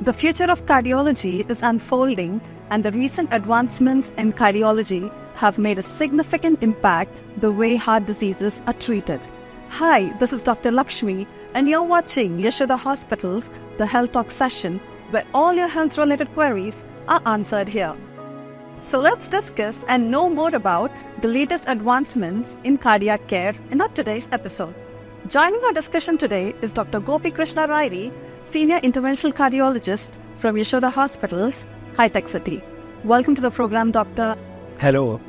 The future of cardiology is unfolding, and the recent advancements in cardiology have made a significant impact the way heart diseases are treated. Hi, this is Dr. Lakshmi, and you're watching Yashoda Hospital's The Health Talk session, where all your health-related queries are answered here. So let's discuss and know more about the latest advancements in cardiac care in our today's episode. Joining our discussion today is Dr. Gopi Krishna Rairi, Senior Interventional Cardiologist from Yashoda Hospital's High-Tech City. Welcome to the program, Doctor. Hello.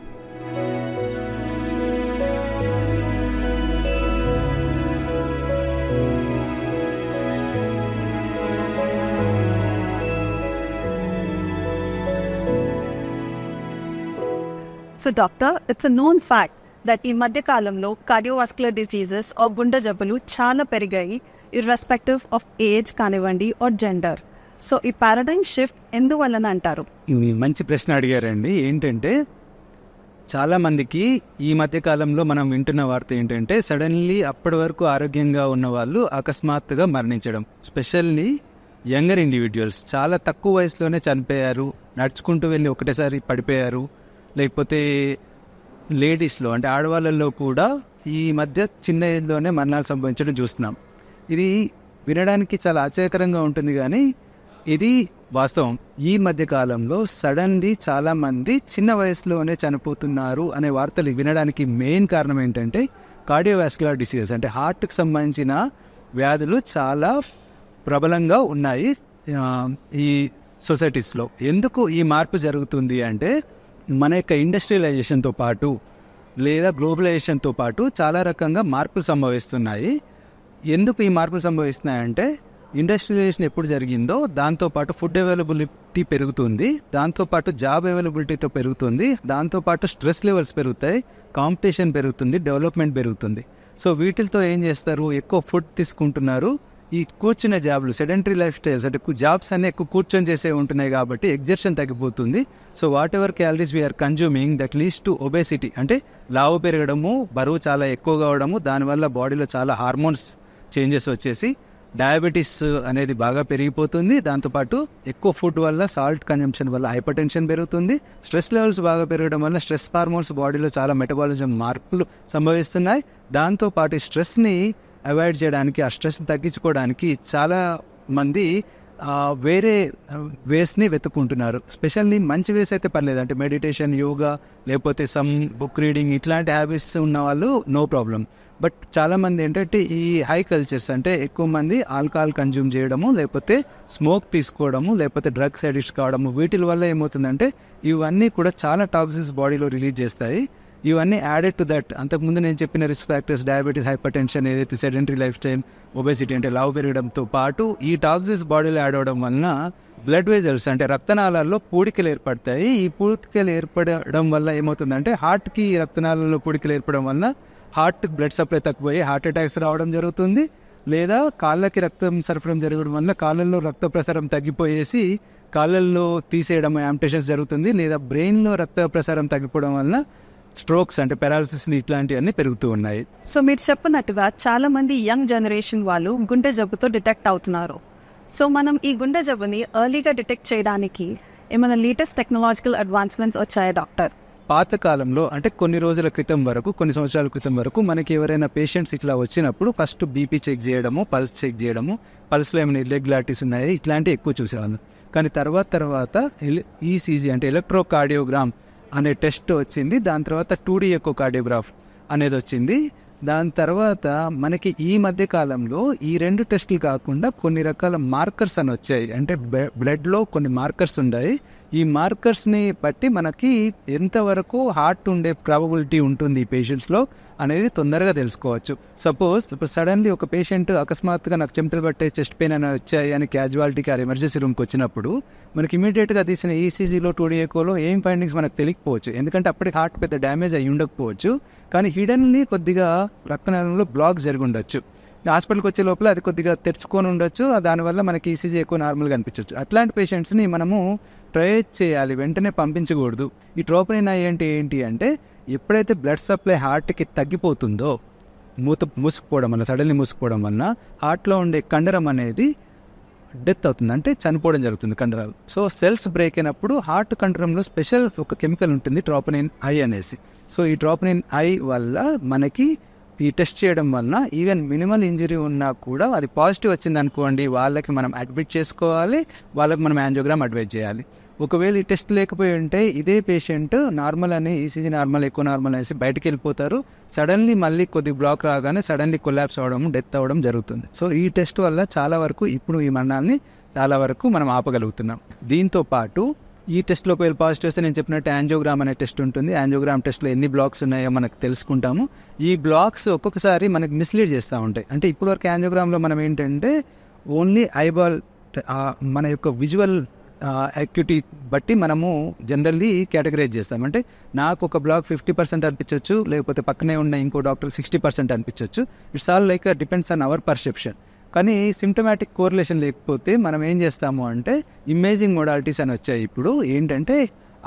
So, Doctor, it's a known fact that ఈ మధ్య కాలంలో cardiovascular diseases are గుండె జబ్బులు చాలా పెరిగాయి, irrespective of age కానివ్వండి are gender. So ఈ paradigm shift ఎందువలన అంటారు? మంచి ప్రశ్న అడిగారండి. ఏంటంటే చాలామందికి ఈ మధ్య కాలంలో మనం వింటున్న వార్త ఏంటంటే సడన్లీ అప్పటి వరకు ఆరోగ్యంగా ఉన్న వాళ్ళు అకస్మాత్తుగా మరణించడం, స్పెషల్లీ యంగర్ ఇండివిజువల్స్ చాలా తక్కువ వయసులోనే చనిపోయారు, నడుచుకుంటూ వెళ్ళి ఒకటేసారి పడిపోయారు, లేకపోతే లేడీస్లో అంటే ఆడవాళ్ళల్లో కూడా ఈ మధ్య చిన్న ఏజ్లోనే మరణాలు సంభవించడం చూస్తున్నాం. ఇది వినడానికి చాలా ఆశ్చర్యకరంగా ఉంటుంది, కానీ ఇది వాస్తవం. ఈ మధ్య కాలంలో సడన్లీ చాలామంది చిన్న వయసులోనే చనిపోతున్నారు అనే వార్తలు వినడానికి మెయిన్ కారణం ఏంటంటే కార్డియోవాస్కులర్ డిసీజెస్ అంటే హార్ట్కి సంబంధించిన వ్యాధులు చాలా ప్రబలంగా ఉన్నాయి ఈ సొసైటీస్లో. ఎందుకు ఈ మార్పు జరుగుతుంది అంటే మన యొక్క ఇండస్ట్రియలైజేషన్తో పాటు లేదా గ్లోబలైజేషన్తో పాటు చాలా రకంగా మార్పులు సంభవిస్తున్నాయి. ఎందుకు ఈ మార్పులు సంభవిస్తున్నాయంటే ఇండస్ట్రియలైజేషన్ ఎప్పుడు జరిగిందో దాంతోపాటు ఫుడ్ అవైలబిలిటీ పెరుగుతుంది, దాంతోపాటు జాబ్ అవైలబిలిటీతో పెరుగుతుంది, దాంతోపాటు స్ట్రెస్ లెవెల్స్ పెరుగుతాయి, కాంపిటీషన్ పెరుగుతుంది, డెవలప్మెంట్ పెరుగుతుంది. సో వీటితో ఏం చేస్తారు, ఎక్కువ ఫుడ్ తీసుకుంటున్నారు. ఈ కూర్చునే జాబ్లు సెడెంటరీ లైఫ్ స్టైల్స్ అంటే జాబ్స్ అన్నీ ఎక్కువ కూర్చొని చేసే ఉంటున్నాయి కాబట్టి ఎగ్జర్షన్ తగ్గిపోతుంది. So whatever calories we are consuming that leads to obesity అంటే లావు పెరగడము, బరువు చాలా ఎక్కువ కావడము, దానివల్ల బాడీలో చాలా హార్మోన్స్ చేంజెస్ వచ్చేసి డయాబెటీస్ అనేది బాగా పెరిగిపోతుంది. దాంతోపాటు ఎక్కువ ఫుడ్ వల్ల సాల్ట్ కన్జంప్షన్ వల్ల హైపర్ టెన్షన్ పెరుగుతుంది. స్ట్రెస్ లెవెల్స్ బాగా పెరగడం వల్ల స్ట్రెస్ హార్మోన్స్ బాడీలో చాలా మెటబాలిజం మార్పులు సంభవిస్తున్నాయి. దాంతోపాటు స్ట్రెస్ని అవాయిడ్ చేయడానికి, ఆ స్ట్రెస్ని తగ్గించుకోవడానికి చాలా మంది వేరే వేస్ని వెతుక్కుంటున్నారు. స్పెషల్లీ మంచి వేస్ అయితే పర్లేదు, అంటే మెడిటేషన్, యోగా, లేకపోతే సమ్ బుక్ రీడింగ్ ఇట్లాంటి హ్యాబిట్స్ ఉన్న వాళ్ళు నో ప్రాబ్లం. బట్ చాలామంది ఏంటంటే ఈ హై కల్చర్స్ అంటే ఎక్కువ మంది ఆల్కహాల్ కన్జ్యూమ్ చేయడము, లేకపోతే స్మోక్ తీసుకోవడము, లేకపోతే డ్రగ్స్ అడిక్ట్స్ కావడము, వీటి వల్ల ఏమవుతుందంటే ఇవన్నీ కూడా చాలా టాక్సిన్స్ బాడీలో రిలీజ్ చేస్తాయి. ఇవన్నీ యాడెడ్ టు దట్ అంతకుముందు నేను చెప్పిన risk factors diabetes, hyper tension, ఏదైతే సెడెంటరీ లైఫ్ స్టైల్, ఒబేసిటీ అంటే లావు పెరగడంతో పాటు ఈ టాక్సిన్స్ బాడీలో యాడ్ అవ్వడం వలన బ్లడ్ వెజల్స్ అంటే రక్తనాళాల్లో పూడికలు ఏర్పడతాయి. ఈ పూడికలు ఏర్పడడం వల్ల ఏమవుతుందంటే హార్ట్కి రక్తనాళాల్లో పూడికలు ఏర్పడడం వల్ల హార్ట్ బ్లడ్ సప్లై తక్కువయ్యి హార్ట్ అటాక్స్ రావడం జరుగుతుంది. లేదా కాళ్ళకి రక్తం సరఫరా జరగడం వల్ల కాళ్ళల్లో రక్త ప్రసారం తగ్గిపోయేసి కాళ్ళల్లో తీసేయడం, యాంపిటేషన్స్ జరుగుతుంది. లేదా బ్రెయిన్లో రక్త ప్రసారం తగ్గిపోవడం వలన స్ట్రోక్స్ అంటే పారాలసిస్ ఇట్లాంటివన్నీ పెరుగుతూ ఉన్నాయి. సో మీరు చెప్పినట్టుగా చాలా మంది యంగ్ జనరేషన్ వాళ్ళు గుండె జబ్బుతో డిటెక్ట్ అవుతున్నారు. సో మనం ఈ గుండె జబ్బుని ఎర్లీగా డిటెక్ట్ చేయడానికి ఏమైనా లేటెస్ట్ టెక్నాలజికల్ అడ్వాన్స్మెంట్స్ వచ్చాయా డాక్టర్? పాతకాలంలో అంటే కొన్ని రోజుల క్రితం వరకు, కొన్ని సంవత్సరాల క్రితం వరకు మనకి ఎవరైనా పేషెంట్స్ ఇట్లా వచ్చినప్పుడు ఫస్ట్ బీపీ చెక్ చేయడము, పల్స్ చెక్ చేయడము, పల్స్లో ఏమైనా ఇర్రెగ్యులారిటీస్ ఉన్నాయి ఇట్లాంటివి ఎక్కువ చూసేవాళ్ళం. కానీ తర్వాత ఈసీజీ అంటే ఎలక్ట్రోకార్డియోగ్రామ్ అనే టెస్ట్ వచ్చింది. దాని తర్వాత 2D ఎకోకార్డియోగ్రాఫ్ అనేది వచ్చింది. దాని తర్వాత మనకి ఈ మధ్య కాలంలో ఈ రెండు టెస్టులు కాకుండా కొన్ని రకాల మార్కర్స్ అని వచ్చాయి. అంటే బ్లడ్లో కొన్ని మార్కర్స్ ఉన్నాయి. ఈ మార్కర్స్ని బట్టి మనకి ఎంతవరకు హార్ట్ ఉండే ప్రాబబిలిటీ ఉంటుంది ఈ పేషెంట్స్లో అనేది తొందరగా తెలుసుకోవచ్చు. సపోజ్ ఇప్పుడు సడన్లీ ఒక పేషెంట్ అకస్మాత్తుగా నాకు చెమటలు పట్టే చెస్ట్ పెయిన్ అని వచ్చాయి అని క్యాజువాలిటీకి ఎమర్జెన్సీ రూమ్కి వచ్చినప్పుడు మనకి ఇమీడియట్గా తీసిన ఈసీజీలో 2D ఎకోలో ఏం ఫైండింగ్స్ మనకు తెలియకపోవచ్చు, ఎందుకంటే అప్పటికి హార్ట్ పెద్ద డ్యామేజ్ అయ్యి ఉండకపోవచ్చు. కానీ హిడన్లీ కొద్దిగా రక్తనాళంలో బ్లాక్ జరిగి ఉండొచ్చు. హాస్పిటల్కి వచ్చే లోపల అది కొద్దిగా తెరుచుకొని ఉండొచ్చు, దానివల్ల మనకి ఈసీజీ ఎక్కువ నార్మల్గా అనిపించవచ్చు. అట్లాంటి పేషెంట్స్ని మనము ట్రై చేయాలి, వెంటనే పంపించకూడదు. ఈ ట్రోపోనిన్ ఏంటి అంటే ఎప్పుడైతే బ్లడ్ సప్లై హార్ట్కి తగ్గిపోతుందో మూసుకుపోవడం వల్ల, సడన్లీ మూసుకుపోవడం వల్ల హార్ట్లో ఉండే కండరం అనేది డెత్ అవుతుంది, అంటే చనిపోవడం జరుగుతుంది కండరాలు. సో సెల్స్ బ్రేక్ అయినప్పుడు హార్ట్ కండరంలో స్పెషల్ ఒక కెమికల్ ఉంటుంది ట్రోపోనిన్ ఐ అనేసి. సో ఈ ట్రోపోనిన్ ఐ వల్ల మనకి ఈ టెస్ట్ చేయడం వలన ఈవెన్ మినిమల్ ఇంజరీ ఉన్నా కూడా అది పాజిటివ్ వచ్చింది అనుకోండి, వాళ్ళకి మనం అడ్మిట్ చేసుకోవాలి, వాళ్ళకి మనం యాంజియోగ్రామ్ అడ్వైజ్ చేయాలి. ఒకవేళ ఈ టెస్ట్ లేకపోయి ఉంటే ఇదే పేషెంట్ నార్మల్ అని ఈసీజీ నార్మల్ ఎక్కువ నార్మల్ అనేసి బయటకు వెళ్ళిపోతారు. సడన్లీ మళ్ళీ కొద్ది బ్లాక్ రాగానే సడన్లీ కొలాప్స్ అవ్వడం, డెత్ అవ్వడం జరుగుతుంది. సో ఈ టెస్ట్ వల్ల చాలా వరకు ఇప్పుడు ఈ మరణాన్ని చాలా వరకు మనం ఆపగలుగుతున్నాం. దీంతో పాటు ఈ టెస్ట్లో ఒకవేళ పాజిటివ్ వస్తే నేను చెప్పినట్టు యాంజియోగ్రామ్ అనే టెస్ట్ ఉంటుంది. యాంజియోగ్రామ్ టెస్ట్లో ఎన్ని బ్లాక్స్ ఉన్నాయో మనకు తెలుసుకుంటాము. ఈ బ్లాక్స్ ఒక్కొక్కసారి మనకు మిస్లీడ్ చేస్తూ ఉంటాయి. అంటే ఇప్పటివరకు యాంజియోగ్రామ్లో మనం ఏంటంటే ఓన్లీ ఐబాల్ మన యొక్క విజువల్ యాక్టివిటీ బట్టి మనము జనరల్లీ కేటగరైజ్ చేస్తాం. అంటే నాకు ఒక బ్లాక్ 50% అనిపించవచ్చు, లేకపోతే పక్కనే ఉన్న ఇంకో డాక్టర్ 60% అనిపించవచ్చు. It's all like depends on hour perception. కానీ సిమ్టమాటిక్ కోరిలేషన్ లేకపోతే మనం ఏం చేస్తాము అంటే ఇమేజింగ్ మోడాలిటీస్ అని వచ్చాయి ఇప్పుడు. ఏంటంటే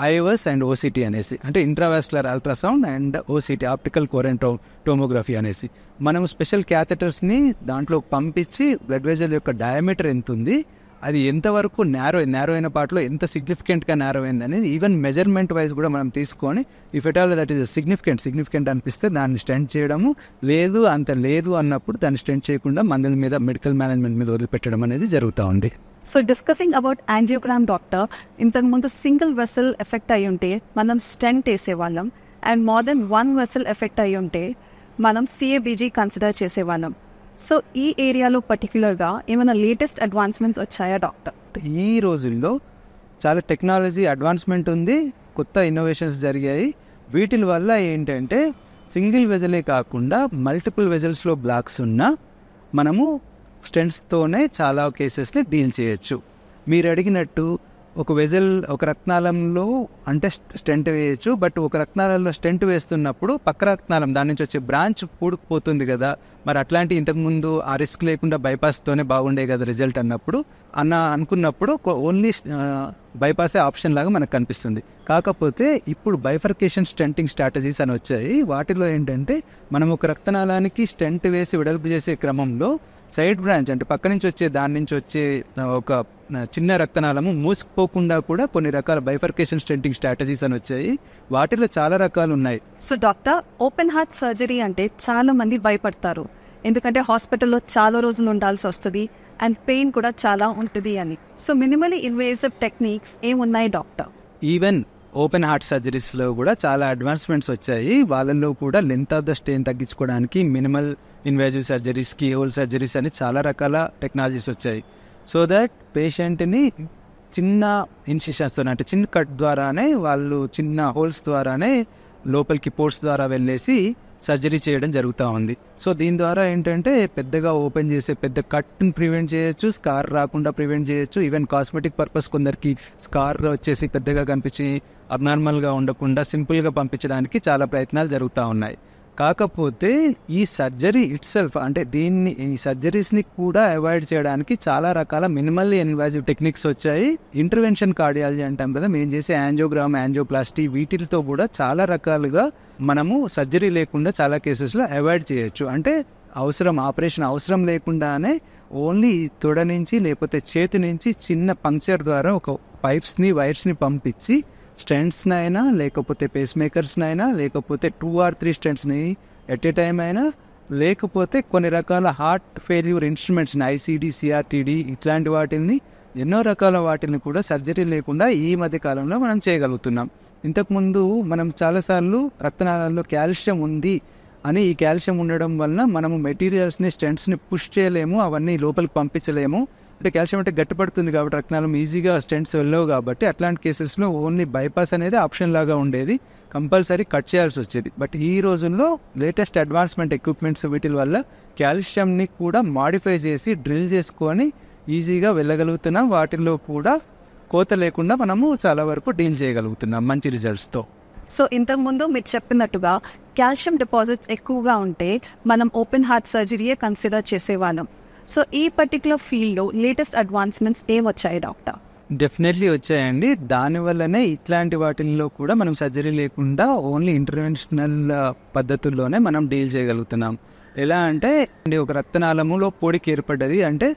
ఐఓఎస్ అండ్ ఓసిటీ అనేసి, అంటే intravascular ultrasound and OCT optical coherent tomography అనేసి. మనం స్పెషల్ క్యాథెటర్స్ని దాంట్లో పంపించి బ్లడ్ వెజల్ యొక్క డయామీటర్ ఎంత ఉంది, అది ఎంతవరకు నేరో అయిన పార్ట్లో ఎంత సిగ్నిఫికెంట్గా నేరో అయింది అనేది ఈవెన్ మెజర్మెంట్ వైజ్ కూడా మనం తీసుకొని if at all that is significant అనిపిస్తే దాన్ని స్టెంట్ చేయడము, లేదు అంత లేదు అన్నప్పుడు దాన్ని స్టెంట్ చేయకుండా మందుల మీద మెడికల్ మేనేజ్మెంట్ మీద వదిలిపెట్టడం అనేది జరుగుతూ ఉంది. So discussing about angiogram doctor, ఇంతకుముందు సింగిల్ వెసల్ ఎఫెక్ట్ అయి ఉంటే మనం స్టెంట్ వేసేవాళ్ళం, and more than 1 vessel effect అయి ఉంటే మనం సిఏబీజీ కన్సిడర్ చేసేవాళ్ళం. సో ఈ ఏరియాలో పర్టికులర్గా ఏమైనా లేటెస్ట్ అడ్వాన్స్మెంట్స్ వచ్చాయా డాక్టర్? ఈ రోజుల్లో చాలా టెక్నాలజీ అడ్వాన్స్మెంట్ ఉంది, కొత్త ఇన్నోవేషన్స్ జరిగాయి. వీటి వల్ల ఏంటంటే సింగిల్ వెజలే కాకుండా మల్టిపుల్ వెజల్స్లో బ్లాక్స్ ఉన్నా మనము స్టెంట్స్తోనే చాలా కేసెస్ని డీల్ చేయొచ్చు. మీరు అడిగినట్టు ఒక వెజల్ ఒక రక్తనాళంలో అంటే స్టెంట్ వేయచ్చు, బట్ ఒక రక్తనాళంలో స్టెంట్ వేస్తున్నప్పుడు పక్క రక్తనాళం దాని నుంచి వచ్చే బ్రాంచ్ పూడుకుపోతుంది కదా, మరి అట్లాంటి ఇంతకుముందు ఆ రిస్క్ లేకుండా బైపాస్తోనే బాగుండే కదా రిజల్ట్ అనుకున్నప్పుడు ఓన్లీ బైపాసే ఆప్షన్ లాగా మనకు కనిపిస్తుంది. కాకపోతే ఇప్పుడు బైఫర్కేషన్ స్టెంటింగ్ స్ట్రాటజీస్ అని వచ్చాయి. వాటిలో ఏంటంటే మనం ఒక రక్తనాళానికి స్టెంట్ వేసి వెడల్పు చేసే క్రమంలో సైడ్ బ్రాంచ్ అంటే పక్క నుంచి వచ్చే దాని నుంచి వచ్చే ఒక చిన్న రక్తనాళము మూసుకుపోకుండా కూడా కొన్ని రకాల బైఫర్కేషన్ స్టెంటింగ్ స్ట్రాటజీస్ అని వచ్చాయి. వాటిలో చాలా రకాలు ఉన్నాయి. So doctor, open heart surgery అంటే చాలా మంది భయపడతారు, ఎందుకంటే హాస్పిటల్లో చాలా రోజులు ఉండాల్సి వస్తుంది అండ్ పెయిన్ కూడా చాలా ఉంటుంది అని. సో మినిమలీ ఇన్వేసివ్ టెక్నిక్స్ ఏమున్నాయి డాక్టర్? ఈవెన్ ఓపెన్ హార్ట్ సర్జరీస్లో కూడా చాలా అడ్వాన్స్మెంట్స్ వచ్చాయి. వాళ్ళల్లో కూడా లెంత్ ఆఫ్ ద స్టేన్ తగ్గించుకోవడానికి minimal invasive surgeries, keyhole surgeries అని చాలా రకాల టెక్నాలజీస్ వచ్చాయి. సో దట్ పేషెంట్ని చిన్న ఇన్సిషన్స్తో అంటే చిన్న కట్ ద్వారానే వాళ్ళు చిన్న హోల్స్ ద్వారానే లోపలికి పోర్ట్స్ ద్వారా వెళ్ళేసి సర్జరీ చేయడం జరుగుతూ ఉంది. సో దీని ద్వారా ఏంటంటే పెద్దగా ఓపెన్ చేసే పెద్ద కట్ని ప్రివెంట్ చేయొచ్చు, స్కార్ రాకుండా ప్రివెంట్ చేయొచ్చు. ఈవెన్ కాస్మెటిక్ పర్పస్ కొందరికి స్కార్ వచ్చేసి పెద్దగా కనిపించి అబ్నార్మల్గా ఉండకుండా సింపుల్గా పంపించడానికి చాలా ప్రయత్నాలు జరుగుతూ ఉన్నాయి. కాకపోతే ఈ సర్జరీ ఇట్సెల్ఫ్ అంటే ఈ సర్జరీస్ని కూడా అవాయిడ్ చేయడానికి చాలా రకాల మినిమల్లీ ఇన్వాజివ్ టెక్నిక్స్ వచ్చాయి. ఇంటర్వెన్షన్ కార్డియాలజీ అంటాం కదా, మేము చేసే యాంజియోగ్రామ్, యాంజియోప్లాస్టీ వీటితో కూడా చాలా రకాలుగా మనము సర్జరీ లేకుండా చాలా కేసెస్లో అవాయిడ్ చేయొచ్చు. అంటే ఆపరేషన్ అవసరం లేకుండానే ఓన్లీ తొడ నుంచి లేకపోతే చేతి నుంచి చిన్న పంక్చర్ ద్వారా ఒక వైర్స్ని పంపించి స్టెంట్స్నైనా లేకపోతే పేస్ మేకర్స్నైనా లేకపోతే 2 or 3 స్టెంట్స్ని ఎట్ ఏ టైం అయినా లేకపోతే కొన్ని రకాల హార్ట్ ఫెయిల్యూర్ ఇన్స్ట్రుమెంట్స్ని ఐసీడీ, సిఆర్టీడీ ఇట్లాంటి వాటిని ఎన్నో రకాల వాటిని కూడా సర్జరీ లేకుండా ఈ మధ్య కాలంలో మనం చేయగలుగుతున్నాం. ఇంతకుముందు మనం చాలాసార్లు రక్తనాళాల్లో కాల్షియం ఉంది అని, ఈ కాల్షియం ఉండడం వలన మనము మెటీరియల్స్ని స్టెంట్స్ని పుష్ చేయలేము, అవన్నీ లోపలికి పంపించలేము. అంటే కాల్షియం అంటే గట్టిపడుతుంది కాబట్టి రక్తనాళం ఈజీగా స్టెంట్స్ వెళ్ళవు కాబట్టి అట్లాంటి కేసెస్లో ఓన్లీ బైపాస్ అనేది ఆప్షన్ లాగా ఉండేది, కంపల్సరీ కట్ చేయాల్సి వచ్చేది. బట్ ఈ రోజుల్లో లేటెస్ట్ అడ్వాన్స్మెంట్ ఎక్విప్మెంట్స్ వీటి వల్ల కాల్షియంని కూడా మాడిఫై చేసి డ్రిల్ చేసుకొని ఈజీగా వెళ్ళగలుగుతున్నాం. వాటిల్లో కూడా కోత లేకుండా మనము చాలా వరకు డీల్ చేయగలుగుతున్నాం మంచి రిజల్ట్స్తో. సో ఇంతకుముందు మీరు చెప్పినట్టుగా కాల్షియం డిపాజిట్స్ ఎక్కువగా ఉంటే మనం ఓపెన్ హార్ట్ సర్జరీయే కన్సిడర్ చేసేవాళ్ళం. సో ఈ పర్టికులర్ ఫీల్డ్లో లేటెస్ట్ అడ్వాన్స్మెంట్స్ ఏమొచ్చాయి డాక్టర్? డెఫినెట్లీ వచ్చాయండి. దానివల్లనే ఇట్లాంటి వాటిల్లో కూడా మనం సర్జరీ లేకుండా ఓన్లీ ఇంటర్వెన్షనల్ పద్ధతుల్లోనే మనం డీల్ చేయగలుగుతున్నాం. ఎలా అంటే ఒక రక్తనాళములో పొడికి ఏర్పడ్డది అంటే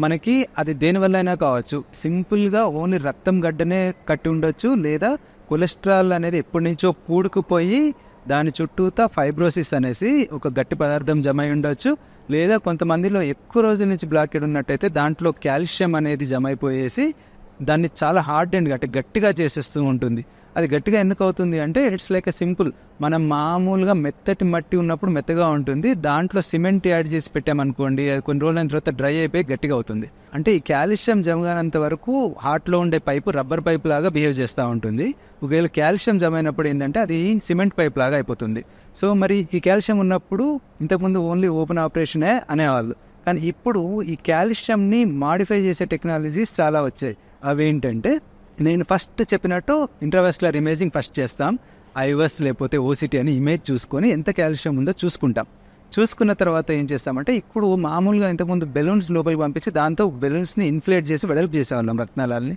మనకి అది దేనివల్ల అయినా కావచ్చు. సింపుల్గా ఓన్లీ రక్తం గడ్డనే కట్టి ఉండొచ్చు, లేదా కొలెస్ట్రాల్ అనేది ఎప్పటి నుంచో పూడుకుపోయి దాని చుట్టూతా ఫైబ్రోసిస్ అనేసి ఒక గట్టి పదార్థం జమ అయి ఉండొచ్చు, లేదా కొంతమందిలో ఎక్కువ రోజుల నుంచి బ్లాకెడ్ ఉన్నట్టయితే దాంట్లో కాల్షియం అనేది జమ అయిపోయేసి దాన్ని చాలా హార్డ్ అండ్ గట్టిగా చేసేస్తూ ఉంటుంది. అది గట్టిగా ఎందుకు అవుతుంది అంటే ఇట్స్ లైక్ ఎ సింపుల్, మనం మామూలుగా మెత్తటి మట్టి ఉన్నప్పుడు మెత్తగా ఉంటుంది, దాంట్లో సిమెంట్ యాడ్ చేసి పెట్టామనుకోండి అది కొన్ని రోజులైన తర్వాత డ్రై అయిపోయి గట్టిగా అవుతుంది. అంటే ఈ కాల్షియం జమ కానంత వరకు హార్ట్లో ఉండే పైపు రబ్బర్ పైప్ లాగా బిహేవ్ చేస్తూ ఉంటుంది. ఒకవేళ కాల్షియం జమ అయినప్పుడు ఏంటంటే అది సిమెంట్ పైప్ లాగా అయిపోతుంది. సో మరి ఈ కాల్షియం ఉన్నప్పుడు ఇంతకుముందు ఓన్లీ ఓపెన్ ఆపరేషనే అనేవాళ్ళు, కానీ ఇప్పుడు ఈ కాల్షియంని మాడిఫై చేసే టెక్నాలజీస్ చాలా వచ్చాయి. అవేంటంటే నేను ఫస్ట్ చెప్పినట్టు ఇంట్రావాస్కులర్ ఇమేజింగ్ ఫస్ట్ చేస్తాం, ఐవస్ లేకపోతే ఓసిటీ అని ఇమేజ్ చూసుకొని ఎంత కాల్షియం ఉందో చూసుకుంటాం. చూసుకున్న తర్వాత ఏం చేస్తామంటే ఇప్పుడు మామూలుగా ఇంతకుముందు బెలూన్స్ లోపలికి పంపించి దాంతో బెలూన్స్ని ఇన్ఫ్లేట్ చేసి వెడల్పు చేసేవాళ్ళం రక్తనాళాలని.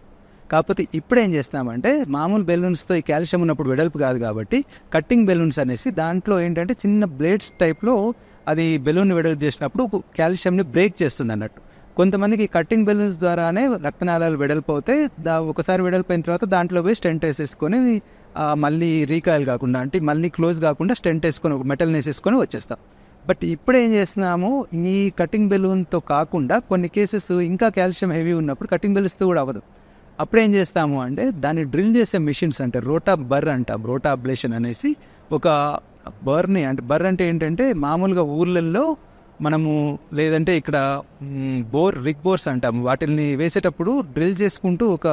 కాకపోతే ఇప్పుడు ఏం చేస్తామంటే మామూలు బెలూన్స్తో ఈ కాల్షియం ఉన్నప్పుడు వెడల్పు కాదు కాబట్టి కట్టింగ్ బెలూన్స్ అనేసి దాంట్లో ఏంటంటే చిన్న బ్లేడ్స్ టైప్లో అది బెలూన్ వెడల్పు చేసినప్పుడు కాల్షియంని బ్రేక్ చేస్తుంది అన్నట్టు. కొంతమందికి కట్టింగ్ బెలూన్స్ ద్వారానే రక్తనాళాలు వెడల్పు అవుతాయి. ఒకసారి వెడల్పోయిన తర్వాత దాంట్లో పోయి స్టెంట్ వేసేసుకొని మళ్ళీ రీకాయిల్ కాకుండా అంటే మళ్ళీ క్లోజ్ కాకుండా స్టెంట్ వేసుకొని ఒక మెటల్ని వేసేసుకొని వచ్చేస్తాం. బట్ ఇప్పుడు ఏం చేస్తున్నాము, ఈ కటింగ్ బెలూన్తో కాకుండా కొన్ని కేసెస్ ఇంకా కాల్షియం హెవీ ఉన్నప్పుడు కటింగ్ బెలూన్స్తో కూడా అవ్వదు. అప్పుడు ఏం చేస్తాము అంటే దాన్ని డ్రిల్ చేసే మిషన్స్ అంటే రోటా బర్ అంటాం, రోటా అబ్లేషన్ అనేసి ఒక బర్ని, అంటే బర్ అంటే ఏంటంటే మామూలుగా ఊర్లలో మనము లేదంటే ఇక్కడ రిగ్ బోర్స్ అంటాము, వాటిని వేసేటప్పుడు డ్రిల్ చేసుకుంటూ ఒక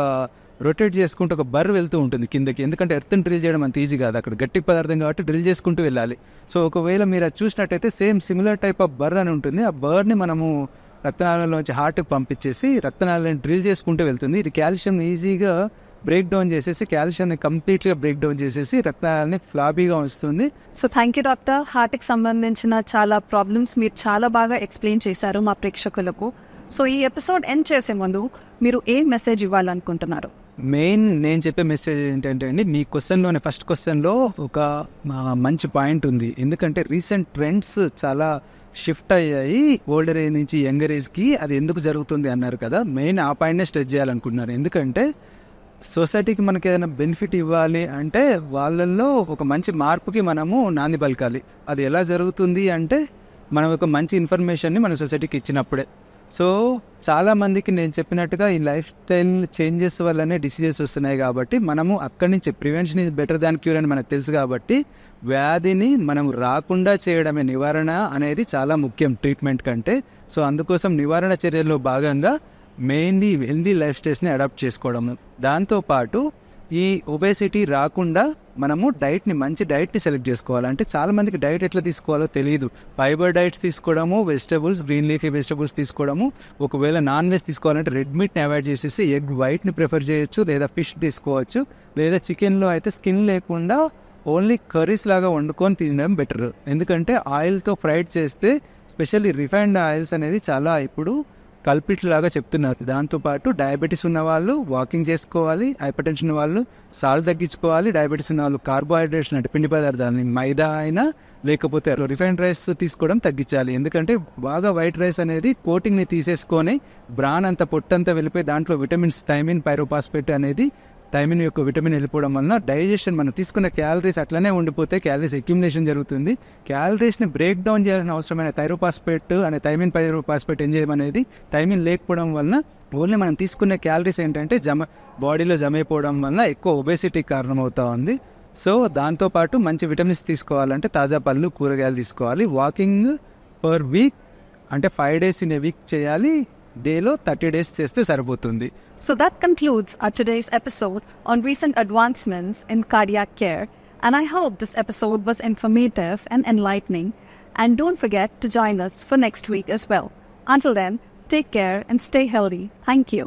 రొటేట్ చేసుకుంటూ ఒక బర్ వెళ్తూ ఉంటుంది కిందకి. ఎందుకంటే ఎర్త్ని డ్రిల్ చేయడం అంత ఈజీ కాదు, అక్కడ గట్టి పదార్థం కాబట్టి డ్రిల్ చేసుకుంటూ వెళ్ళాలి. సో ఒకవేళ మీరు అది చూసినట్టయితే సేమ్ సిమిలర్ టైప్ ఆఫ్ బర్ అని ఉంటుంది. ఆ బర్ని మనము రక్తనాళంలోంచి హార్ట్కి పంపించేసి రక్తనాళాలను డ్రిల్ చేసుకుంటూ వెళ్తుంది. ఇది కాల్షియం ఈజీగా బ్రేక్ డౌన్ చేసేసి కాల్షియాన్ని కంప్లీట్గా బ్రేక్ డౌన్ చేసేసి రక్తనాళాన్ని ఫ్లాబీగా వస్తుంది. So thank you doctor. హార్ట్కి సంబంధించిన చాలా ప్రాబ్లమ్స్ మీరు చాలా బాగా ఎక్స్ప్లెయిన్ చేశారు మా ప్రేక్షకులకు. సో ఈ ఎపిసోడ్ ఎండ్ చేసే ముందు మీరు ఏం మెసేజ్ ఇవ్వాలనుకుంటున్నారు? మెయిన్ నేను చెప్పే మెసేజ్ ఏంటంటే అండి, మీ క్వశ్చన్లోనే ఫస్ట్ క్వశ్చన్లో ఒక మంచి పాయింట్ ఉంది. ఎందుకంటే రీసెంట్ ట్రెండ్స్ చాలా షిఫ్ట్ అయ్యాయి ఓల్డర్ ఏజ్ నుంచి యంగర్ ఏజ్కి. అది ఎందుకు జరుగుతుంది అన్నారు కదా, మెయిన్ ఆ పాయింట్నే స్ట్రెస్ చేయాలనుకుంటున్నారు. ఎందుకంటే సొసైటీకి మనకి ఏదైనా బెనిఫిట్ ఇవ్వాలి అంటే వాళ్ళల్లో ఒక మంచి మార్పుకి మనము నాంది పలకాలి. అది ఎలా జరుగుతుంది అంటే మనం ఒక మంచి ఇన్ఫర్మేషన్ని మన సొసైటీకి ఇచ్చినప్పుడే. సో చాలామందికి నేను చెప్పినట్టుగా ఈ లైఫ్ స్టైల్ చేంజెస్ వల్లనే డిసీజెస్ వస్తున్నాయి కాబట్టి మనము అక్కడి నుంచి prevention is better than cure అని మనకు తెలుసు కాబట్టి వ్యాధిని మనం రాకుండా చేయడమే నివారణ అనేది చాలా ముఖ్యం ట్రీట్మెంట్ కంటే. సో అందుకోసం నివారణ చర్యల్లో భాగంగా మెయిన్లీ హెల్దీ లైఫ్ స్టైల్స్ని అడాప్ట్ చేసుకోవడం, దాంతోపాటు ఈ ఒబేసిటీ రాకుండా మనము మంచి డైట్ని సెలెక్ట్ చేసుకోవాలి. అంటే చాలామందికి డైట్ ఎట్లా తీసుకోవాలో తెలియదు. ఫైబర్ డైట్స్ తీసుకోవడము, వెజిటబుల్స్, గ్రీన్ లీఫీ వెజిటబుల్స్ తీసుకోవడము, ఒకవేళ నాన్ వెజ్ తీసుకోవాలంటే రెడ్ మీట్ని అవాయిడ్ చేసేసి ఎగ్ వైట్ని ప్రిఫర్ చేయొచ్చు, లేదా ఫిష్ తీసుకోవచ్చు, లేదా చికెన్లో అయితే స్కిన్ లేకుండా ఓన్లీ కర్రీస్ లాగా వండుకొని తినడం బెటర్. ఎందుకంటే ఆయిల్తో ఫ్రైడ్ చేస్తే స్పెషల్లీ రిఫైన్డ్ ఆయిల్స్ అనేది చాలా ఇప్పుడు కల్పిట్ లాగా చెప్తున్నారు. దాంతోపాటు డయాబెటీస్ ఉన్న వాళ్ళు వాకింగ్ చేసుకోవాలి, హైపర్ టెన్షన్ ఉన్న వాళ్ళు సాల్ట్ తగ్గించుకోవాలి, డయాబెటీస్ ఉన్న వాళ్ళు కార్బోహైడ్రేట్స్ అంటే పిండి పదార్థాలని మైదా అయినా లేకపోతే రిఫైన్డ్ రైస్ తీసుకోవడం తగ్గించాలి. ఎందుకంటే బాగా వైట్ రైస్ అనేది కోటింగ్ని తీసేసుకొని బ్రాన్ అంతా పొట్టంతా వెళ్ళిపోయి దాంట్లో విటమిన్స్ థైమిన్, పైరోపాస్పేట్ అనేది థైమిన్ యొక్క విటమిన్ వెళ్ళిపోవడం వలన డైజెషన్ మనం తీసుకున్న క్యాలరీస్ అట్లనే ఉండిపోతే క్యాలరీస్ అక్యుమిలేషన్ జరుగుతుంది. క్యాలరీస్ని బ్రేక్ డౌన్ చేయాల్సిన అవసరమైన థైరోపాస్పేట్ అనే థైమిన్, పైరోపాస్పేట్ ఎంజైమ్ అనేది థైమిన్ లేకపోవడం వలన ఓన్లీ మనం తీసుకునే క్యాలరీస్ ఏంటంటే బాడీలో జమ అయిపోవడం వలన ఎక్కువ ఒబేసిటీకి కారణమవుతా ఉంది. సో దాంతోపాటు మంచి విటమిన్స్ తీసుకోవాలంటే తాజా పళ్ళు, కూరగాయలు తీసుకోవాలి. వాకింగ్ పర్ వీక్ అంటే 5 days ఇన్ ఏ వీక్ చేయాలి, డేలో 30 days చేస్తే సరిపోతుంది. So that concludes our today's episode on recent advancements in cardiac care, and I hope this episode was informative and enlightening, and don't forget to join us for next week as well. Until then, take care and stay healthy. Thank you.